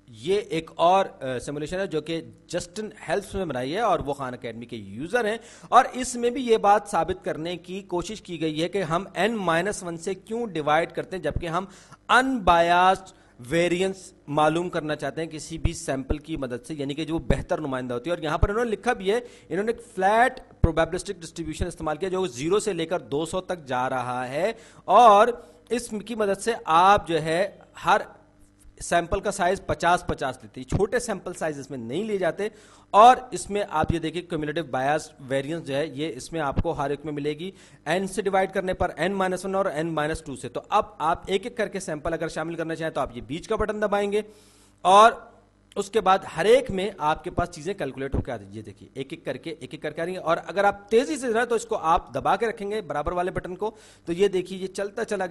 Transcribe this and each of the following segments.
ये एक और सिमुलेशन है जो कि जस्टिन हेल्प्स में बनाई है और वो खान अकेडमी के यूजर हैं, और इसमें भी ये बात साबित करने की कोशिश की गई है कि हम n-1 से क्यों डिवाइड करते हैं जबकि हम अनबायास्ड वेरिएंस मालूम करना चाहते हैं किसी भी सैंपल की मदद से, यानी कि जो बेहतर नुमाइंदा होती है। और यहां पर इन्होंने लिखा भी है, इन्होंने एक फ्लैट प्रोबेबिलिस्टिक डिस्ट्रीब्यूशन इस्तेमाल किया जो 0 से लेकर 200 तक जा रहा है, और इसकी मदद से आप जो है हर सैंपल का साइज 50-50 लेते हैं, छोटे सैंपल साइज इसमें नहीं लिए जाते। और इसमें आप ये देखिए क्यूमुलेटिव बायस वेरिएंस जो है ये इसमें आपको हर एक में मिलेगी n से डिवाइड करने पर n-1 और n-2 से। तो अब आप एक एक करके सैंपल अगर शामिल करना चाहें तो आप ये बीच का बटन दबाएंगे और उसके बाद हर एक में आपके पास चीजें कैलकुलेट होकर आ जाएगी। ये देखिए एक एक करके आ रही है, और अगर आप तेजी से जाए तो इसको आप दबा के रखेंगे बराबर वाले बटन को, तो ये देखिए ये चलता चला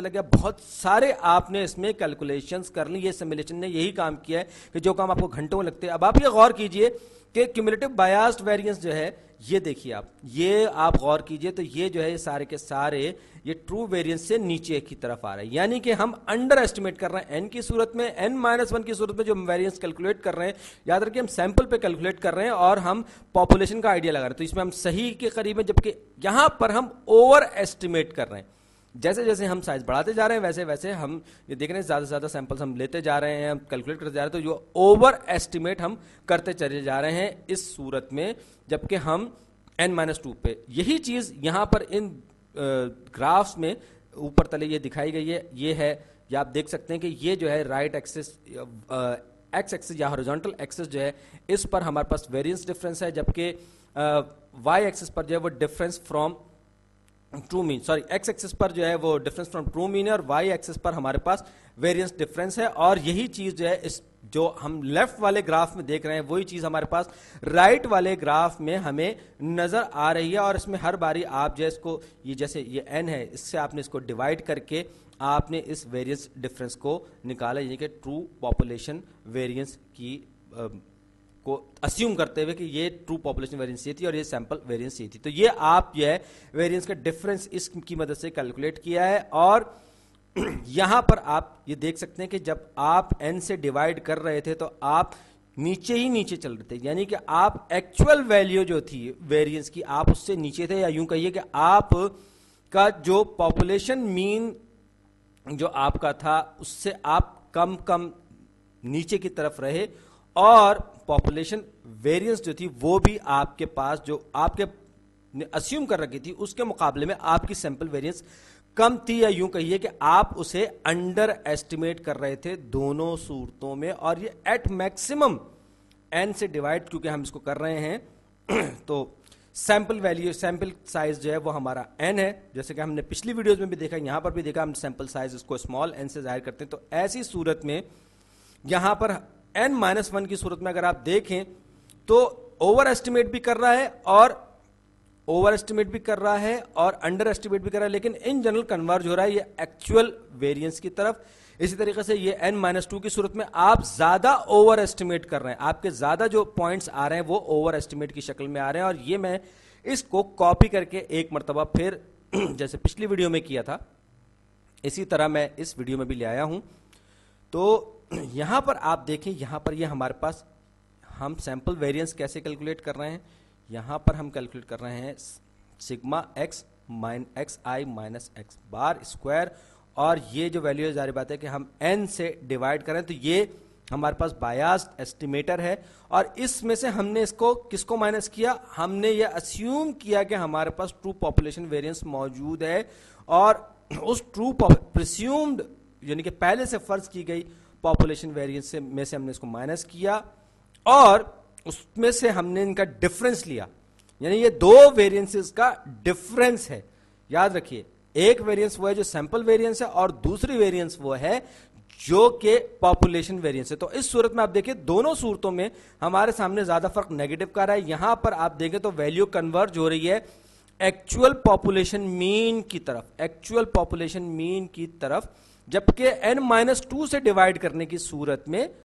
गया। बहुत सारे आपने इसमें कैलकुलेशंस कर ली। ये सिमुलेशन ने यही काम किया है कि जो काम आपको घंटों लगते हैं। अब आप ये गौर कीजिए कि क्यूमुलेटिव बायस्ड वेरिएंस जो है ये देखिए आप गौर कीजिए, तो ये जो है सारे के सारे ये ट्रू वेरिएंस से नीचे की तरफ आ रहे हैं, यानी कि हम अंडर एस्टिमेट कर रहे हैं n की सूरत में, n-1 की सूरत में जो वेरिएंस कैलकुलेट कर रहे हैं। याद रखिए हम सैंपल पे कैलकुलेट कर रहे हैं और हम पॉपुलेशन का आइडिया लगा रहे हैं, तो इसमें हम सही के करीब हैं, जबकि यहां पर हम ओवर एस्टिमेट कर रहे हैं। जैसे जैसे हम साइज बढ़ाते जा रहे हैं वैसे वैसे हम ये देख रहे हैं ज्यादा से ज्यादा सैंपल्स हम लेते जा रहे हैं, हम कैलकुलेट करते जा रहे हैं, तो जो ओवर एस्टिमेट हम करते चले जा रहे हैं इस सूरत में, जबकि हम n-2 पे। यही चीज यहां पर इन ग्राफ्स में ऊपर तले ये दिखाई गई है। ये है, ये आप देख सकते हैं कि ये जो है राइट एक्सिस एक्स एक्सिस या हॉरिजॉन्टल एक्सिस जो है इस पर हमारे पास वेरिएंस डिफरेंस है, जबकि वाई एक्सिस पर जो है वो difference from true mean, sorry x axis पर जो है वो डिफरेंस फ्रॉम ट्रू मीन है और वाई एक्सिस पर हमारे पास वेरिएंस डिफरेंस है। और यही चीज जो है इस जो हम लेफ्ट वाले ग्राफ में देख रहे हैं वही चीज हमारे पास राइट वाले ग्राफ में हमें नजर आ रही है। और इसमें हर बारी आप जो इसको ये जैसे ये n है इससे आपने इसको डिवाइड करके आपने इस वेरिएंस डिफरेंस को निकाला, यानी कि ट्रू पॉपुलेशन वेरिएंस की को अस्यूम करते हुए कि ये ट्रू पॉपुलेशन वेरिएंस ये थी और ये सैंपल वेरिएंस ये थी। तो ये आप जो है वेरिएंस का डिफरेंस इसकी मदद से कैलकुलेट किया है। और यहां पर आप ये देख सकते हैं कि जब आप n से डिवाइड कर रहे थे तो आप नीचे ही नीचे चल रहे थे, यानी कि आप एक्चुअल वैल्यू जो थी वेरिएंस की आप उससे नीचे थे, या यूं कहिए कि आप का जो पॉपुलेशन मीन जो आपका था उससे आप कम नीचे की तरफ रहे, और पॉपुलेशन वेरिएंस जो थी वो भी आपके पास जो आपके अस्यूम कर रखी थी उसके मुकाबले में आपकी सैंपल वेरिएंस कम थी, या यूं कहिए कि आप उसे अंडर एस्टिमेट कर रहे थे दोनों सूरतों में। और ये एट मैक्सिमम n से डिवाइड क्योंकि हम इसको कर रहे हैं तो सैंपल वैल्यू सैंपल साइज जो है वो हमारा n है, जैसे कि हमने पिछली वीडियोस में भी देखा, यहां पर भी देखा हम सैंपल साइज इसको स्मॉल n से जाहिर करते हैं। तो ऐसी सूरत में यहां पर n-1 की सूरत में अगर आप देखें तो ओवर एस्टिमेट भी कर रहा है और अंडर एस्टिमेट भी कर रहा है, लेकिन इन जनरल कन्वर्ज हो रहा है ये एक्चुअल वेरिएंस की तरफ। इसी तरीके से ये n-2 की सूरत में आप ज्यादा ओवर एस्टिमेट कर रहे हैं, आपके ज्यादा जो पॉइंट्स आ रहे हैं वो ओवर एस्टिमेट की शक्ल में आ रहे हैं। और ये मैं इसको कॉपी करके एक मरतबा फिर जैसे पिछली वीडियो में किया था इसी तरह मैं इस वीडियो में भी ले आया हूं। तो यहां पर आप देखें, यहां पर ये हमारे पास हम सैंपल वेरिएंस कैसे कैलकुलेट कर रहे हैं, यहां पर हम कैलकुलेट कर रहे हैं sigma x i minus x bar square, और ये जो वैल्यू है जारी बात है कि हम n से डिवाइड करें तो ये हमारे पास बायस्ड एस्टिमेटर है। और इसमें से हमने इसको किसको माइनस किया, हमने ये अस्यूम किया कि हमारे पास ट्रू पॉपुलेशन वेरिएंस मौजूद है, और उस ट्रू प्रिज्यूम्ड यानी कि पहले से फर्ज की गई पॉपुलेशन वेरिएंस में से हमने इसको माइनस किया और उसमें से हमने इनका डिफरेंस लिया, यानी ये दो वेरिएंसेस का डिफरेंस है। याद रखिए एक वेरिएंस वो है जो सैंपल वेरिएंस है और दूसरी वेरिएंस वो है जो कि पॉपुलेशन वेरिएंस है। तो इस सूरत में आप देखिए दोनों सूरतों में हमारे सामने ज्यादा फर्क नेगेटिव का रहा है। यहां पर आप देखें तो वैल्यू कन्वर्ज हो रही है एक्चुअल पॉपुलेशन मीन की तरफ, जबकि n-2 से डिवाइड करने की सूरत में